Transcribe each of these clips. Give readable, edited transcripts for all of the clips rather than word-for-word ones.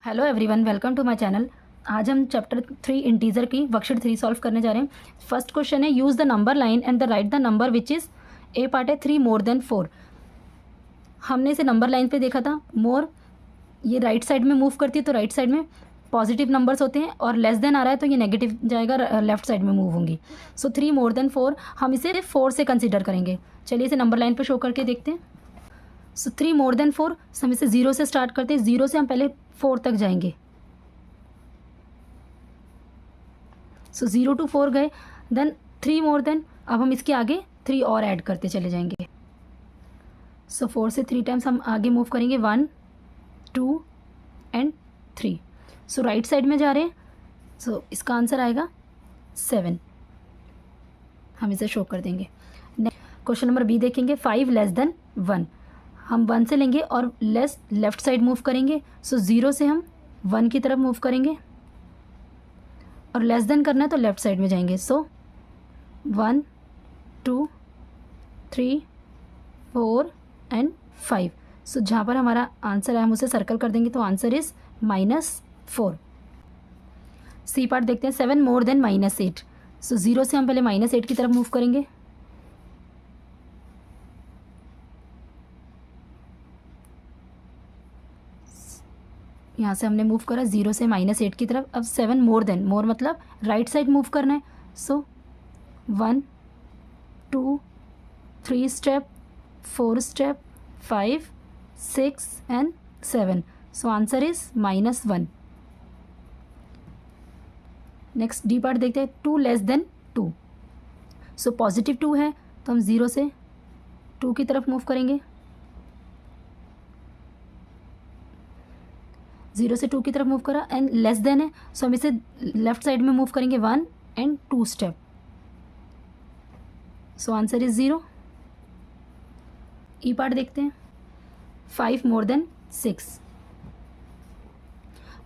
Hello everyone, welcome to my channel. आज हम chapter 3 integer की वर्कशीट 3 सॉल्व करने जा रहे हैं। फर्स्ट क्वेश्चन है use the number line and the write the number which is a part है 3 मोर देन 4। हमने इसे नंबर लाइन पे देखा था। मोर ये राइट साइड में मूव करती है तो राइट साइड में पॉजिटिव नंबर्स होते हैं और लेस देन आ रहा है तो ये नेगेटिव जाएगा, लेफ्ट साइड में मूव होंगी। सो 3 मोर देन 4 हम इसे 4 से कंसिडर करेंगे। चलिए इसे नंबर लाइन पर शो करके देखते हैं। सो 3 मोर देन 4 हम इसे 0 से स्टार्ट करते हैं। 0 से हम पहले 4 तक जाएंगे। सो 0 to 4 गए, देन 3 मोर देन, अब हम इसके आगे 3 और ऐड करते चले जाएंगे। सो 4 से 3 टाइम्स हम आगे मूव करेंगे, 1 2 एंड 3। सो राइट साइड में जा रहे हैं। सो इसका आंसर आएगा 7। हम इसे शो कर देंगे। क्वेश्चन नंबर बी देखेंगे, 5 लेस देन 1। हम 1 से लेंगे और लेस लेफ्ट साइड मूव करेंगे। सो 0 से हम 1 की तरफ मूव करेंगे और लेस देन करना है तो लेफ्ट साइड में जाएंगे। सो 1 2 3 4 एंड 5। सो जहाँ पर हमारा आंसर है हम उसे सर्कल कर देंगे तो आंसर इज -4। सी पार्ट देखते हैं, 7 मोर देन -8। सो 0 से हम पहले -8 की तरफ मूव करेंगे। यहाँ से हमने मूव करा 0 से -8 की तरफ। अब 7 मोर देन, मोर मतलब राइट साइड मूव करना है। सो 1 2 3 step, 4 step, 5 6 and 7। So answer is -1। Next D part देखते हैं, 2 लेस देन 2। सो पॉजिटिव 2 है तो हम 0 से 2 की तरफ मूव करेंगे। 0 से 2 की तरफ मूव करा एंड लेस देन है सो हम इसे लेफ्ट साइड में मूव करेंगे, 1 and 2 step. So answer is 0। E part देखते हैं, 5 मोर देन 6।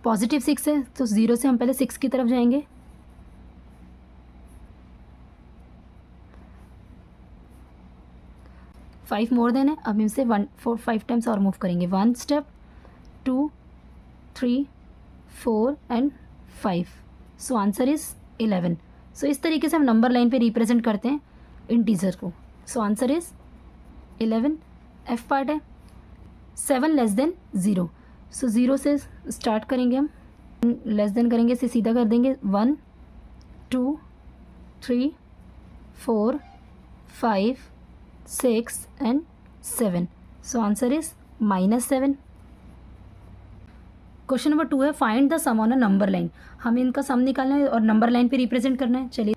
पॉजिटिव 6 है तो 0 से हम पहले 6 की तरफ जाएंगे। फाइव मोर देन है, अब इनसे 1 4 5 टाइम्स और मूव करेंगे। 1 step, 2 3 4 and 5। So answer is 11। सो इस तरीके से हम नंबर लाइन पे रिप्रेजेंट करते हैं इंटीजर को। सो आंसर इज 11। एफ पार्ट है, 7 लेस देन 0। सो 0 से स्टार्ट करेंगे, हम लेस देन करेंगे, इसे सीधा कर देंगे। 1 2 3 4 5 6 and 7। So answer is -7। Question number 2 है, find the sum on a number line. हमें इनका सम निकालना है और नंबर लाइन पे रिप्रेजेंट करना है। चलिए,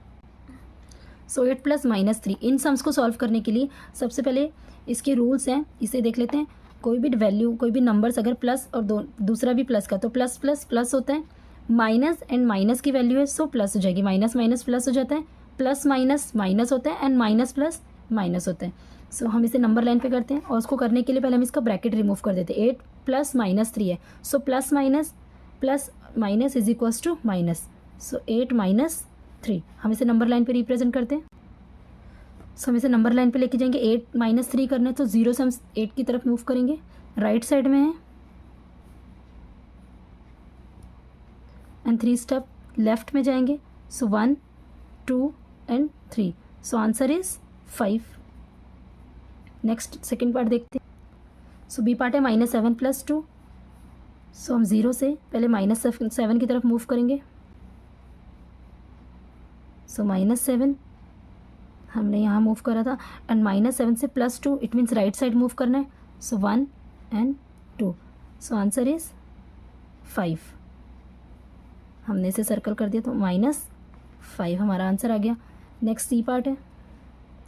सो 8 + -3। इन सम्स को सॉल्व करने के लिए सबसे पहले इसके रूल्स हैं, इसे देख लेते हैं। कोई भी वैल्यू, कोई भी नंबर्स अगर प्लस और दूसरा भी प्लस का तो प्लस प्लस प्लस होता है। माइनस एंड माइनस की वैल्यू है सो प्लस हो जाएगी। माइनस माइनस प्लस हो जाता है, प्लस माइनस माइनस होता है एंड माइनस प्लस माइनस होता है। सो हम इसे नंबर लाइन पे करते हैं और उसको करने के लिए पहले हम इसका ब्रैकेट रिमूव कर देते हैं। 8 + -3 है so plus minus is equals to minus. So 8 - 3 हम इसे नंबर लाइन पे रिप्रेजेंट करते हैं। सो हम इसे नंबर लाइन पे लेके जाएंगे। 8 - 3 करना है तो 0 से हम 8 की तरफ मूव करेंगे। राइट साइड में है एंड 3 स्टेप लेफ्ट में जाएंगे। सो 1 2 and 3। So answer is 5। Next second part देखते हैं। सो बी पार्ट है, -7 + 2। सो हम 0 से पहले -7 की तरफ मूव करेंगे। सो -7 हमने यहाँ मूव करा था एंड -7 से +2 it means right side move करना है। सो 1 एंड 2। So answer is 5। हमने इसे सर्कल कर दिया तो -5 हमारा आंसर आ गया। नेक्स्ट सी पार्ट है,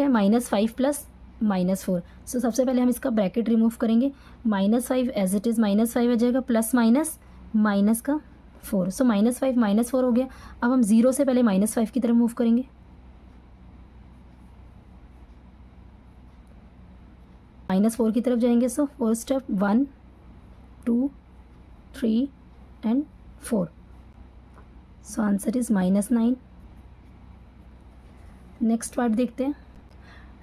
-5 + -4। सो सबसे पहले हम इसका ब्रैकेट रिमूव करेंगे। -5 एज इट इज़ -5 आ जाएगा, प्लस माइनस माइनस का 4। सो -5 -4 हो गया। अब हम 0 से पहले -5 की तरफ मूव करेंगे। -4 की तरफ जाएंगे। सो 4 step, 1 2 3 and 4। So answer is -9। Next part देखते हैं।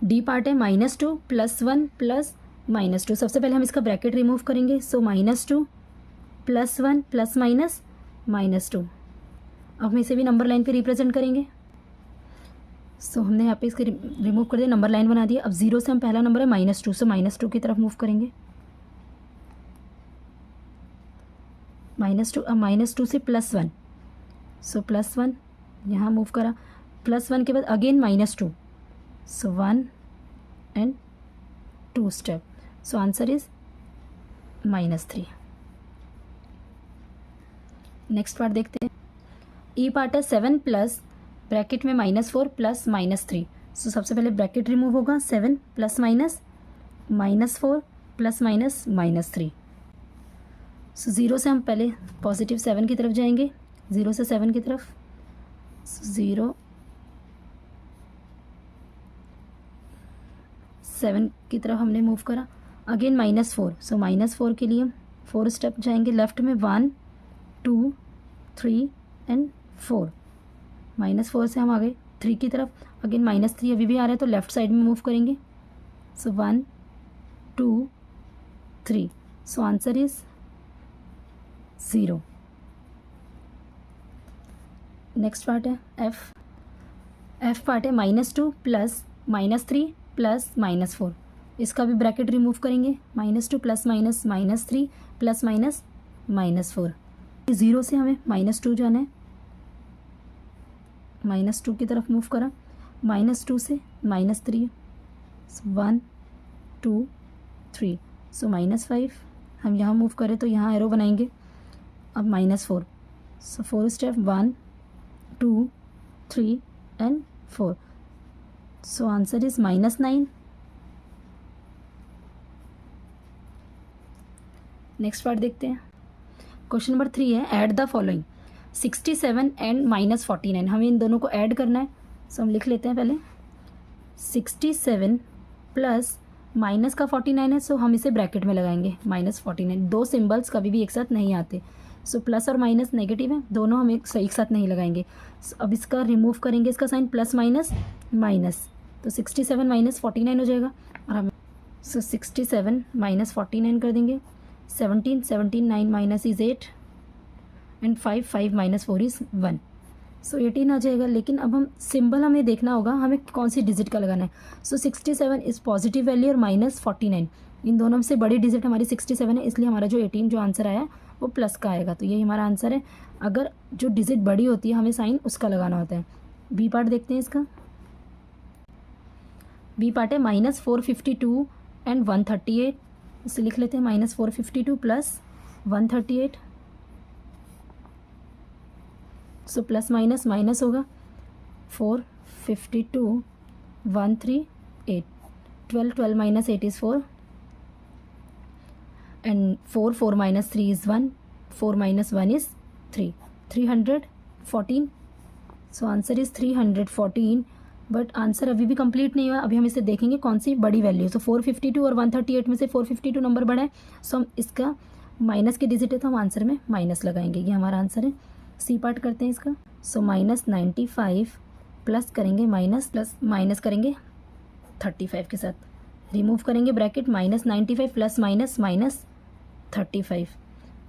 डी पार्ट है, -2 + 1 + -2। सबसे पहले हम इसका ब्रैकेट रिमूव करेंगे। सो -2 +1 प्लस माइनस -2। अब हम इसे भी नंबर लाइन पे रिप्रेजेंट करेंगे। सो हमने यहाँ पे इसके रिमूव कर दिया, नंबर लाइन बना दिया। अब 0 से हम पहला नंबर है -2, सो -2 की तरफ मूव करेंगे। -2, अब -2 से +1, सो +1 यहाँ मूव करा। +1 के बाद again -2, so 1 and 2 step, so answer is -3। Next part देखते हैं। ई पार्ट है 7 प्लस ब्रैकेट में -4 प्लस -3। सो सबसे पहले ब्रैकेट रिमूव होगा, 7 प्लस माइनस -4 प्लस माइनस -3। सो 0 से हम पहले पॉजिटिव 7 की तरफ जाएंगे, 0 से 7 की तरफ। 0 7 की तरफ हमने मूव करा, अगेन -4, सो -4 के लिए 4 स्टेप जाएंगे लेफ्ट में, 1 2 3 एंड 4। -4 से हम आ गए 3 की तरफ, अगेन -3 अभी भी आ रहा है तो लेफ्ट साइड में मूव करेंगे। सो 1 2 3, सो आंसर इज 0। नेक्स्ट पार्ट है एफ पार्ट है -2 प्लस -3 प्लस -4। इसका भी ब्रैकेट रिमूव करेंगे, -2 प्लस माइनस -3 प्लस माइनस -4। 0 से हमें -2 जाना है, -2 की तरफ मूव करा, -2 से -3, 1 2 3, सो -5। हम यहाँ मूव करें तो यहाँ एरो बनाएंगे। अब -4, सो 4 step, 1 2 3 and 4, so answer is -9। Next part देखते हैं। क्वेश्चन नंबर 3 है, ऐड द फॉलोइंग 67 एंड -49। हमें इन दोनों को ऐड करना है, सो हम लिख लेते हैं पहले। 67 प्लस माइनस का 49 है, सो हम इसे ब्रैकेट में लगाएंगे, -49। दो सिंबल्स कभी भी एक साथ नहीं आते, सो प्लस और माइनस नेगेटिव है, दोनों हम एक साथ नहीं लगाएंगे। अब इसका रिमूव करेंगे, इसका साइन प्लस माइनस माइनस, तो 67 -49 हो जाएगा। और हम 67 -49 कर देंगे। 17 9 माइनस इज़ 8 एंड 5 -4 इज़ 1, सो 18 आ जाएगा। लेकिन अब हम सिंबल हमें देखना होगा, हमें कौन सी डिजिट का लगाना है। सो 67 इज़ पॉजिटिव वैल्यू और -49, इन दोनों में से बड़ी डिजिट हमारी 67 है, इसलिए हमारा जो 18 जो आंसर आया वो प्लस का आएगा, तो यही हमारा आंसर है। अगर जो डिजिट बड़ी होती है हमें साइन उसका लगाना होता है। बी पार्ट देखते हैं इसका। बी पार्ट है -452 एंड 138, इसे लिख लेते हैं, -452 प्लस 138, सो प्लस माइनस माइनस होगा, 452 138, 12 minus 8 is 4 and 4 minus 3 is 1, 4 minus 1 is 3, 314, so answer is 314। But answer अभी भी कंप्लीट नहीं हुआ, अभी हम इसे देखेंगे कौन सी बड़ी वैल्यू। सो 452 और 138 में से 452 नंबर बड़ा है, सो हम इसका माइनस के डिजिट है तो हम आंसर में माइनस लगाएंगे, ये हमारा आंसर है। सी पार्ट करते हैं इसका। सो -95 प्लस करेंगे माइनस करेंगे 35 के साथ, रिमूव करेंगे ब्रैकेट, -95 प्लस माइनस -35।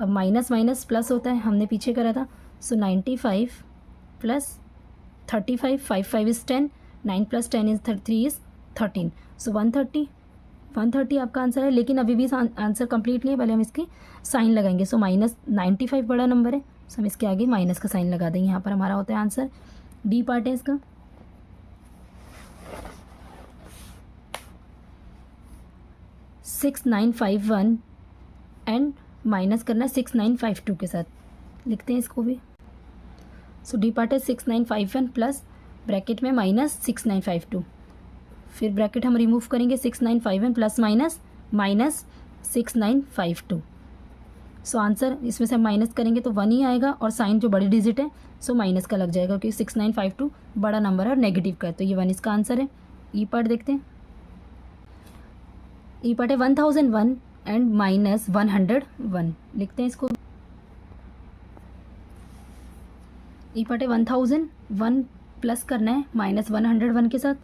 अब माइनस माइनस प्लस होता है, हमने पीछे करा था। सो 95 plus 35, 5 is 10, 9 plus 10 is 3 is 13, सो 130 आपका आंसर है। लेकिन अभी भी आंसर कंप्लीट नहीं है, पहले हम इसकी साइन लगाएंगे। सो -95 बड़ा नंबर है, सो हम इसके आगे माइनस का साइन लगा देंगे, यहाँ पर हमारा होता है आंसर। डी पार्ट है इसका। $6951 एंड माइनस करना है 6952 के साथ, लिखते हैं इसको भी। सो डी पार्ट है 6951 प्लस ब्रैकेट में -6952, फिर ब्रैकेट हम रिमूव करेंगे, 6951 प्लस माइनस 6952। सो आंसर इसमें से हम माइनस करेंगे तो 1 ही आएगा, और साइन जो बड़ी डिजिट है सो माइनस का लग जाएगा, क्योंकि 6952 बड़ा नंबर है और नेगेटिव का है, तो ये 1 इसका आंसर है। ई पार्ट देखते हैं। ई पार्ट है 1001 एंड -101, लिखते हैं इसको। ई पार्ट है 1001 प्लस करना है -101 के साथ,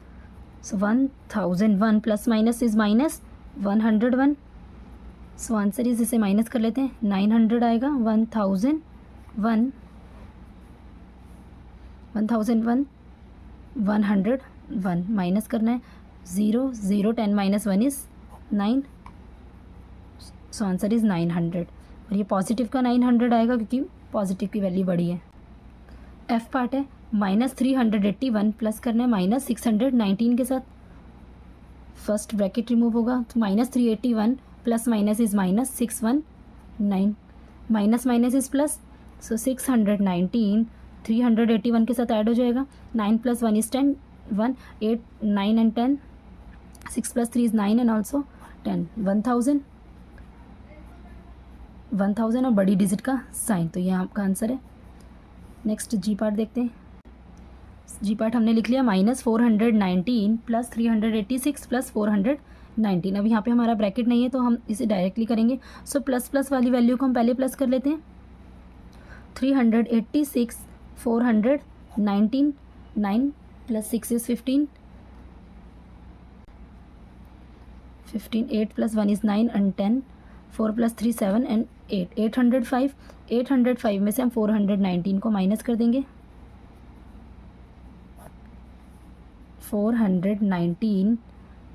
सो 1001 plus minus is -101, so answer is, इसे माइनस कर लेते हैं, 900 आएगा, 1001 101 माइनस करना है, 0 0 10 minus 1 is 9, so answer is 900। और ये पॉजिटिव का 900 आएगा क्योंकि पॉजिटिव की वैल्यू बड़ी है। एफ पार्ट है, -381 प्लस करना है -619 के साथ, फर्स्ट ब्रैकेट रिमूव होगा तो -381 plus minus is -619, minus minus is plus, so 619 381 के साथ ऐड हो जाएगा, 9 + 1 is 10, 1 8 9 and 10, 6 + 3 is 9 and also 10, 1000 और बड़ी डिजिट का साइन, तो ये आपका आंसर है। नेक्स्ट जी पार्ट देखते हैं। जी पार्ट हमने लिख लिया -419 प्लस 386 प्लस 419। अब यहाँ पे हमारा ब्रैकेट नहीं है तो हम इसे डायरेक्टली करेंगे। सो प्लस प्लस वाली वैल्यू को हम पहले प्लस कर लेते हैं। 386 419 9 plus 6 is 15 8 plus 1 is 9 and 10, 4 + 3 7 and 8 805 में से हम 419 को माइनस कर देंगे। 419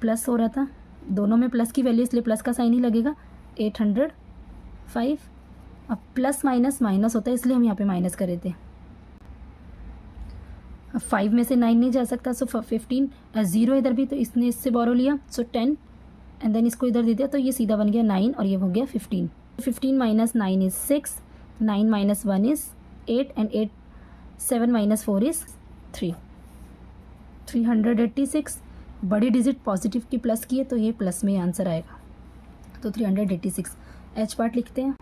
प्लस हो रहा था, दोनों में प्लस की वैल्यू इसलिए प्लस का साइन ही लगेगा, 805। अब प्लस माइनस माइनस होता है इसलिए हम यहाँ पे माइनस कर रहे थे। अब 5 में से 9 नहीं जा सकता, सो 15 0 इधर भी तो इसने इससे बोरो लिया, सो 10 एंड देन इसको इधर दे दिया तो ये सीधा बन गया 9 और ये हो गया 15। 15 - 9 इज 6, 9 - 1 इज 8 एंड 8 7 - 4 इज 3, 386। बड़ी डिजिट पॉजिटिव की प्लस की है तो ये प्लस में आंसर आएगा, तो 386। एच पार्ट लिखते हैं।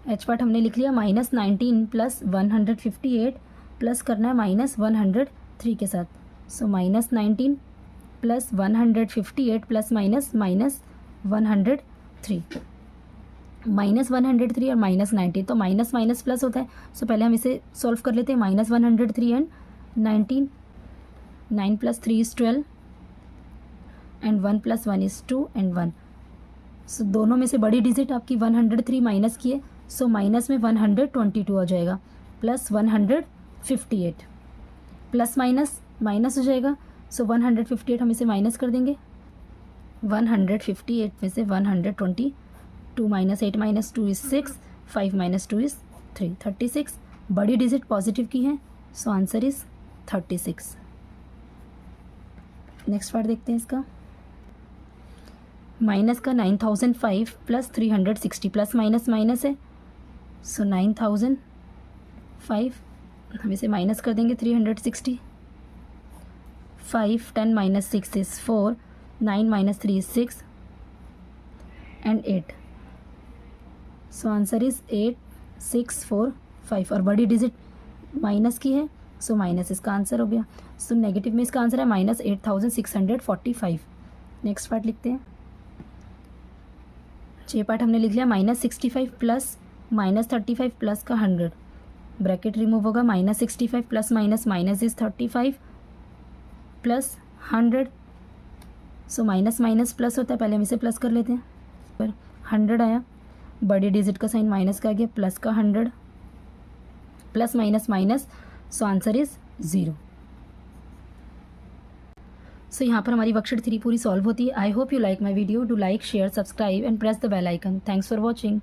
एच पार्ट हमने लिख लिया -19 प्लस 158 प्लस करना है -103 के साथ, सो -19 प्लस 158 प्लस माइनस -103, -103 और -19 तो माइनस माइनस प्लस होता है। सो पहले हम इसे सॉल्व कर लेते हैं। -103 and 19, 9 + 3 is 12 and 1 + 1 is 2 and 1। सो दोनों में से बड़ी डिजिट आपकी 103 माइनस की है, सो माइनस में 122 हो जाएगा, प्लस 158, प्लस माइनस माइनस हो जाएगा, सो 158 हम इसे माइनस कर देंगे। 158 में से 122 -8 - 2 इज 6, 5 - 2 इज 3, 36। बड़ी डिजिट पॉजिटिव की है, सो आंसर इज 36। नेक्स्ट पार्ट देखते हैं इसका। माइनस का 9005 प्लस 360, प्लस माइनस माइनस है, सो 9005 हम इसे माइनस कर देंगे 360। 5 10 - 6 is 4, 9 - 3 is 6 and 8, so answer is 8645 और बड़ी डिजिट माइनस की है, सो माइनस इसका आंसर हो गया। सो नेगेटिव में इसका आंसर है -8645। नेक्स्ट पार्ट लिखते हैं। जे पार्ट हमने लिख लिया -65 प्लस -35 प्लस का 100, ब्रैकेट रिमूव होगा, -65 plus minus minus is 35 plus 100, so minus minus plus होता है, पहले हम इसे प्लस कर लेते हैं। पर 100 आया, बड़ी डिजिट का साइन माइनस का आ गया, प्लस का 100, plus minus minus, so answer is 0। So यहाँ पर हमारी वर्कशीट 3 पूरी सॉल्व होती है। I hope you like my video. Do like, share, subscribe and press the bell icon. Thanks for watching.